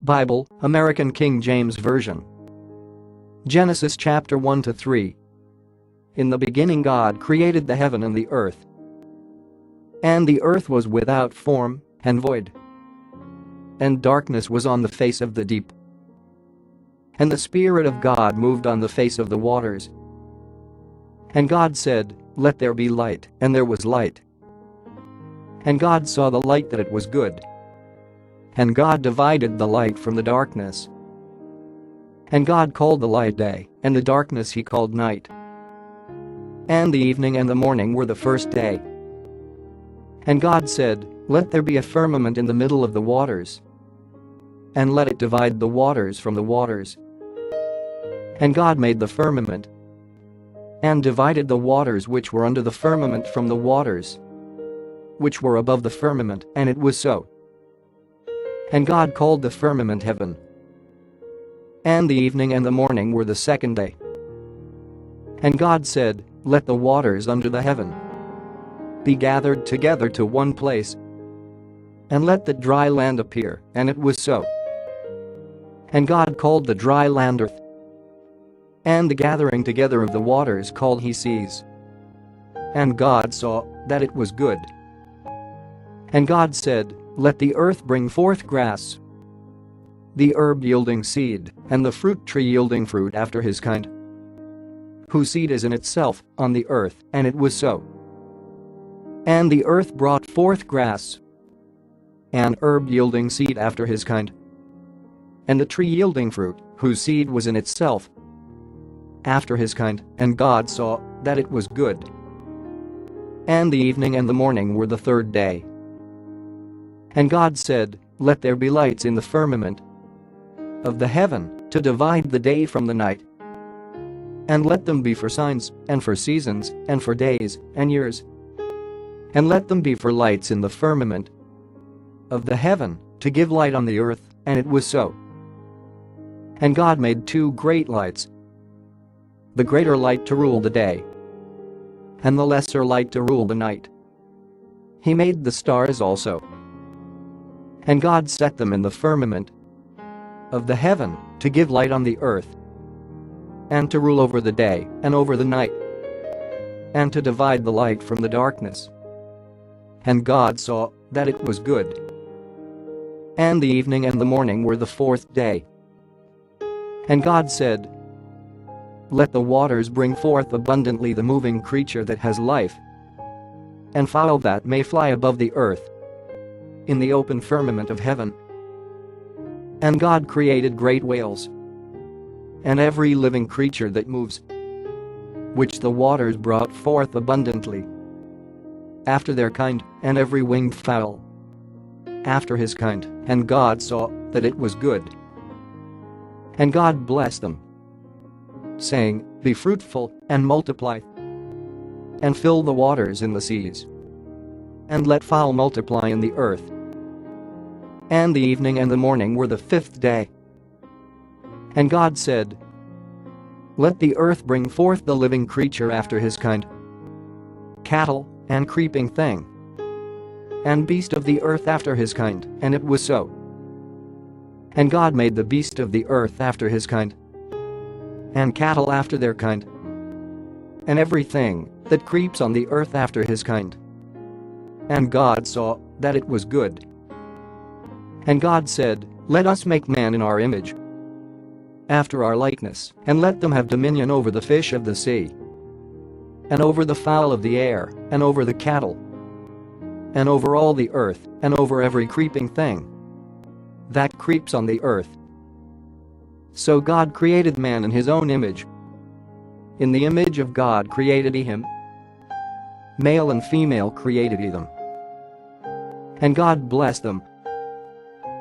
Bible, American King James Version. Genesis chapter 1 to 3. In the beginning God created the heaven and the earth. And the earth was without form and void. And darkness was on the face of the deep. And the Spirit of God moved on the face of the waters. And God said, "Let there be light," and there was light. And God saw the light that it was good. And God divided the light from the darkness. And God called the light day, and the darkness he called night. And the evening and the morning were the first day. And God said, "Let there be a firmament in the middle of the waters, and let it divide the waters from the waters." And God made the firmament, and divided the waters which were under the firmament from the waters which were above the firmament, and it was so. And God called the firmament heaven. And the evening and the morning were the second day. And God said, "Let the waters under the heaven be gathered together to one place, and let the dry land appear," and it was so. And God called the dry land earth, and the gathering together of the waters called he seas. And God saw that it was good. And God said, "Let the earth bring forth grass, the herb yielding seed, and the fruit tree yielding fruit after his kind, whose seed is in itself on the earth," and it was so. And the earth brought forth grass, and herb yielding seed after his kind, and the tree yielding fruit, whose seed was in itself after his kind, and God saw that it was good. And the evening and the morning were the third day. And God said, "Let there be lights in the firmament of the heaven to divide the day from the night. And let them be for signs, and for seasons, and for days, and years. And let them be for lights in the firmament of the heaven to give light on the earth," and it was so. And God made two great lights, the greater light to rule the day, and the lesser light to rule the night. He made the stars also. And God set them in the firmament of the heaven to give light on the earth, and to rule over the day and over the night, and to divide the light from the darkness. And God saw that it was good. And the evening and the morning were the fourth day. And God said, "Let the waters bring forth abundantly the moving creature that has life, and fowl that may fly above the earth in the open firmament of heaven." And God created great whales, and every living creature that moves, which the waters brought forth abundantly after their kind, and every winged fowl after his kind. And God saw that it was good. And God blessed them, saying, "Be fruitful, and multiply, and fill the waters in the seas, and let fowl multiply in the earth." And the evening and the morning were the fifth day. And God said, "Let the earth bring forth the living creature after his kind, cattle, and creeping thing, and beast of the earth after his kind," and it was so. And God made the beast of the earth after his kind, and cattle after their kind, and everything that creeps on the earth after his kind. And God saw that it was good. And God said, "Let us make man in our image, after our likeness, and let them have dominion over the fish of the sea, and over the fowl of the air, and over the cattle, and over all the earth, and over every creeping thing that creeps on the earth." So God created man in his own image. In the image of God created he him. Male and female created he them. And God blessed them.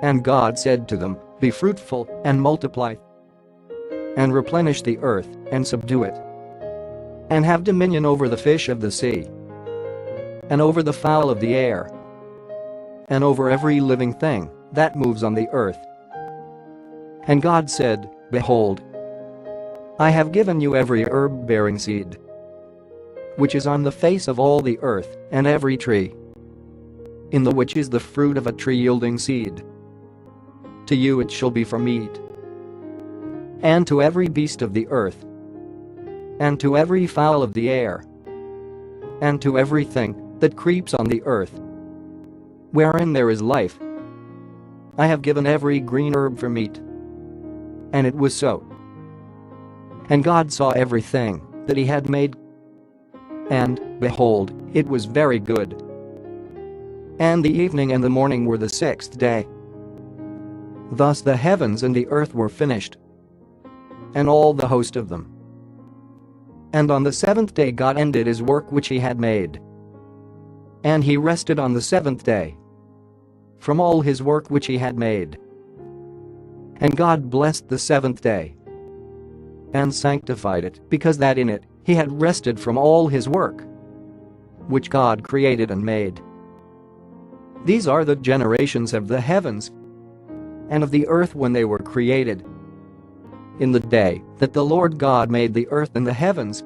And God said to them, "Be fruitful, and multiply, and replenish the earth, and subdue it, and have dominion over the fish of the sea, and over the fowl of the air, and over every living thing that moves on the earth." And God said, "Behold, I have given you every herb-bearing seed, which is on the face of all the earth, and every tree, in the which is the fruit of a tree yielding seed, To you it shall be for meat. And to every beast of the earth, and to every fowl of the air, and to everything that creeps on the earth, wherein there is life, I have given every green herb for meat. And it was so. And God saw everything that he had made, and, behold, it was very good. And the evening and the morning were the sixth day. Thus the heavens and the earth were finished, and all the host of them. And on the seventh day God ended his work which he had made. And he rested on the seventh day from all his work which he had made. And God blessed the seventh day and sanctified it, because that in it he had rested from all his work which God created and made. These are the generations of the heavens and of the earth when they were created, in the day that the Lord God made the earth and the heavens,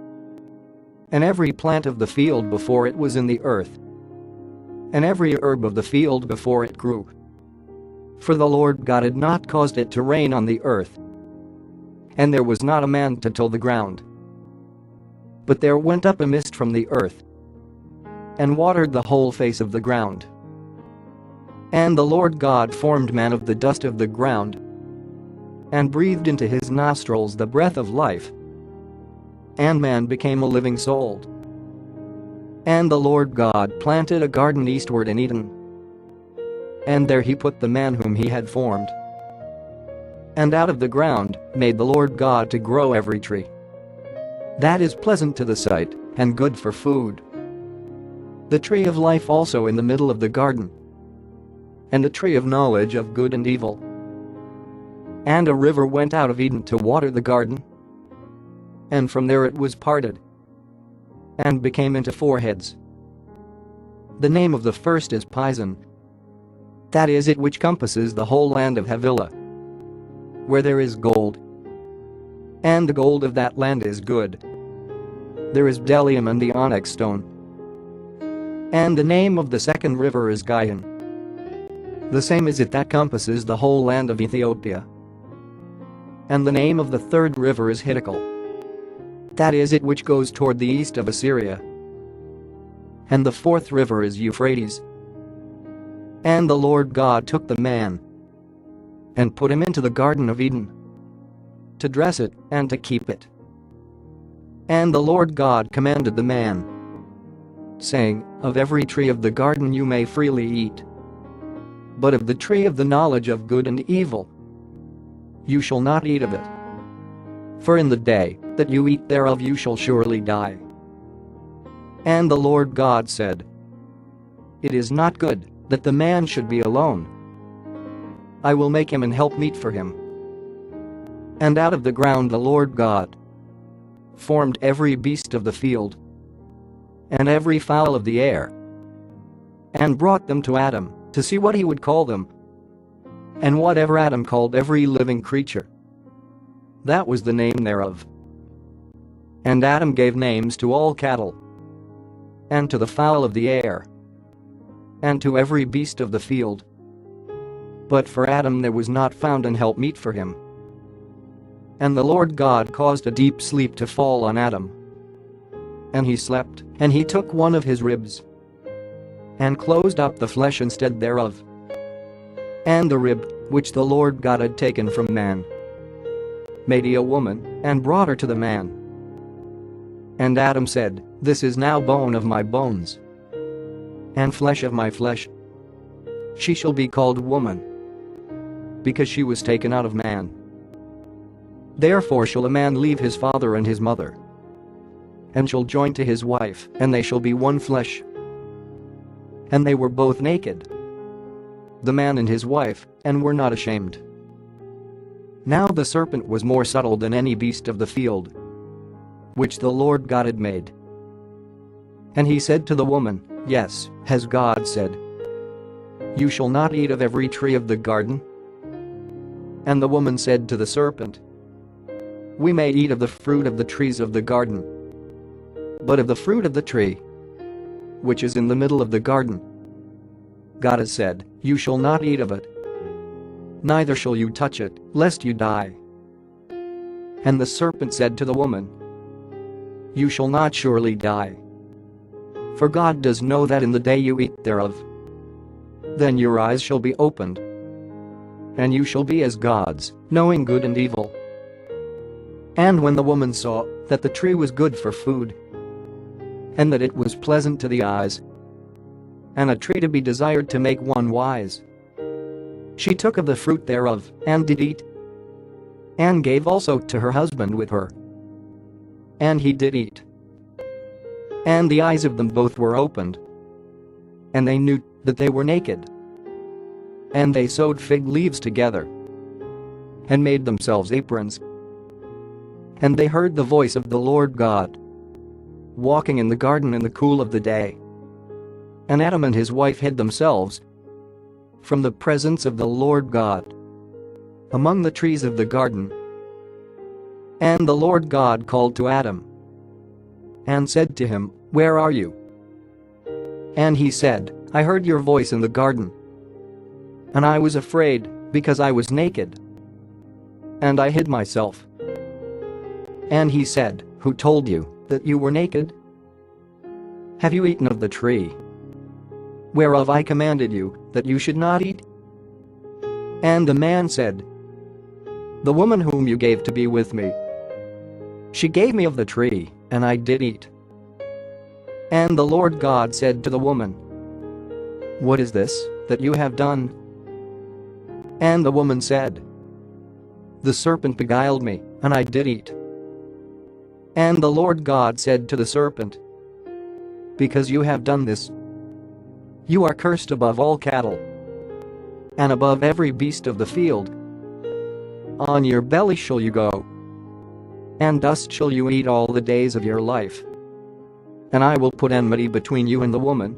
and every plant of the field before it was in the earth, and every herb of the field before it grew. For the Lord God had not caused it to rain on the earth, and there was not a man to till the ground. But there went up a mist from the earth, and watered the whole face of the ground. And the Lord God formed man of the dust of the ground, and breathed into his nostrils the breath of life, and man became a living soul. And the Lord God planted a garden eastward in Eden, and there he put the man whom he had formed. And out of the ground made the Lord God to grow every tree that is pleasant to the sight and good for food, the tree of life also in the middle of the garden, and the tree of knowledge of good and evil. And a river went out of Eden to water the garden, and from there it was parted and became into four heads. The name of the first is Pison, that is it which compasses the whole land of Havilah, where there is gold, and the gold of that land is good. There is bdellium and the onyx stone. And the name of the second river is Gihon, the same is it that compasses the whole land of Ethiopia. And the name of the third river is Hiddekel, that is it which goes toward the east of Assyria. And the fourth river is Euphrates. And the Lord God took the man and put him into the Garden of Eden to dress it and to keep it. And the Lord God commanded the man, saying, Of every tree of the garden you may freely eat, but of the tree of the knowledge of good and evil you shall not eat of it. For in the day that you eat thereof you shall surely die. And the Lord God said, It is not good that the man should be alone. I will make him an helpmeet for him. And out of the ground the Lord God formed every beast of the field and every fowl of the air, and brought them to Adam to see what he would call them. And whatever Adam called every living creature, that was the name thereof. And Adam gave names to all cattle, and to the fowl of the air, and to every beast of the field. But for Adam there was not found an helpmeet for him. And the Lord God caused a deep sleep to fall on Adam. And he slept, and he took one of his ribs, and closed up the flesh instead thereof. And the rib, which the Lord God had taken from man, made he a woman, and brought her to the man. And Adam said, This is now bone of my bones, and flesh of my flesh. She shall be called woman, because she was taken out of man. Therefore shall a man leave his father and his mother, and shall join to his wife, and they shall be one flesh. And they were both naked, the man and his wife, and were not ashamed. Now the serpent was more subtle than any beast of the field which the Lord God had made. And he said to the woman, Yes, has God said, You shall not eat of every tree of the garden? And the woman said to the serpent, We may eat of the fruit of the trees of the garden, but of the fruit of the tree which is in the middle of the garden, God has said, You shall not eat of it. neither shall you touch it, lest you die." And the serpent said to the woman, "You shall not surely die. For God does know that in the day you eat thereof, then your eyes shall be opened, and you shall be as gods, knowing good and evil." And when the woman saw that the tree was good for food, and that it was pleasant to the eyes, and a tree to be desired to make one wise, she took of the fruit thereof, and did eat, and gave also to her husband with her, and he did eat. And the eyes of them both were opened, and they knew that they were naked. And they sewed fig leaves together, and made themselves aprons. And they heard the voice of the Lord God walking in the garden in the cool of the day. And Adam and his wife hid themselves from the presence of the Lord God among the trees of the garden. And the Lord God called to Adam and said to him, "Where are you?" And he said, "I heard your voice in the garden, and I was afraid, because I was naked, and I hid myself." And he said, "Who told you that you were naked? Have you eaten of the tree whereof I commanded you that you should not eat?" And the man said, "The woman whom you gave to be with me, she gave me of the tree, and I did eat." And the Lord God said to the woman, "What is this that you have done?" And the woman said, "The serpent beguiled me, and I did eat." And the Lord God said to the serpent, "Because you have done this, you are cursed above all cattle, and above every beast of the field. On your belly shall you go, and dust shall you eat all the days of your life. And I will put enmity between you and the woman,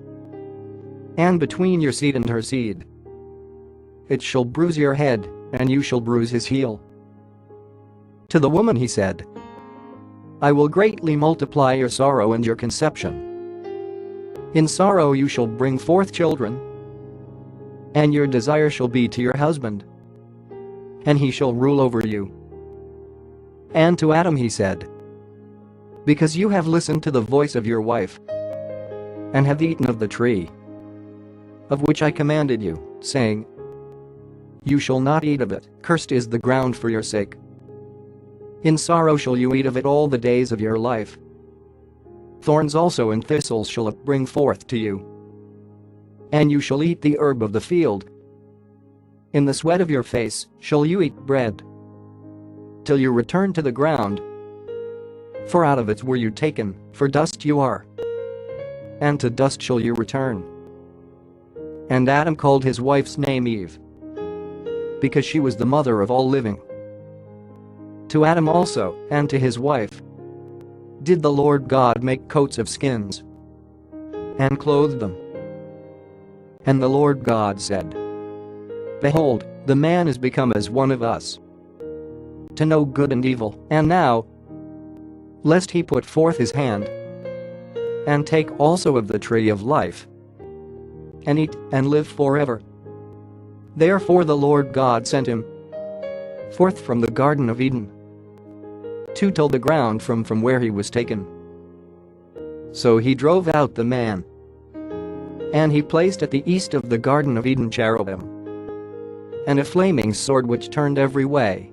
and between your seed and her seed. It shall bruise your head, and you shall bruise his heel." To the woman he said, "I will greatly multiply your sorrow and your conception. In sorrow you shall bring forth children, and your desire shall be to your husband, and he shall rule over you." And to Adam he said, "Because you have listened to the voice of your wife, and have eaten of the tree of which I commanded you, saying, 'You shall not eat of it, cursed is the ground for your sake. In sorrow shall you eat of it all the days of your life. Thorns also and thistles shall it bring forth to you. And you shall eat the herb of the field. In the sweat of your face shall you eat bread, till you return to the ground. For out of it were you taken, for dust you are, and to dust shall you return." And Adam called his wife's name Eve, because she was the mother of all living. To Adam also, and to his wife, did the Lord God make coats of skins, and clothed them. And the Lord God said, "Behold, the man is become as one of us, to know good and evil. And now, lest he put forth his hand, and take also of the tree of life, and eat, and live forever." Therefore the Lord God sent him forth from the Garden of Eden, to till the ground from where he was taken. So he drove out the man, and he placed at the east of the Garden of Eden cherubim, and a flaming sword which turned every way,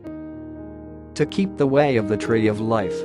to keep the way of the tree of life.